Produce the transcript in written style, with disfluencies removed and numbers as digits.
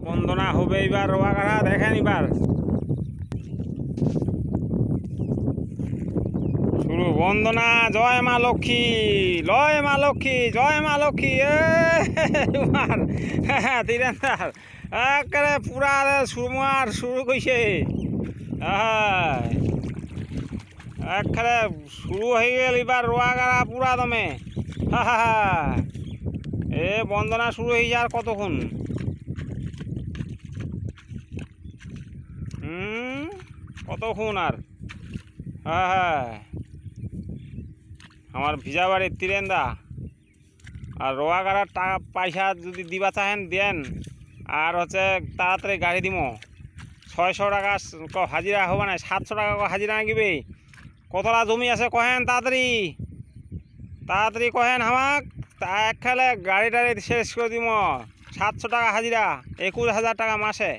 বন্দনা হবে এবার রোয়া কাটা দেখেন এবার শুরু বন্দনা জয় মা লক্ষ্মী লয় মা লক্ষ্মী জয় মা লক্ষ্মী এবার তীরেন্দার একেবারে পুরা সুরমার শুরু কইছে একেবারে শুরু হয়ে গেল এবার রোয়া কাটা পুরা দমে এ বন্দনা শুরু হয়ে যাওয়ার কতক্ষণ কতক্ষণ আর আমার ভিজা বাড়ির তীরেন্দা আর রোয়া কাটার টাকা পয়সা যদি দিবা চাহেন দেন আর হচ্ছে তাড়াতাড়ি গাড়ি দিব 600 টাকা হাজিরা হবে না 700 টাকা হাজিরা নাগিবে কতটা জমি আছে কহেন তাড়াতাড়ি কহেন আমাক এক খেলে গাড়ি টাড়ি শেষ করে দিব 700 টাকা হাজিরা 21,000 টাকা মাসে।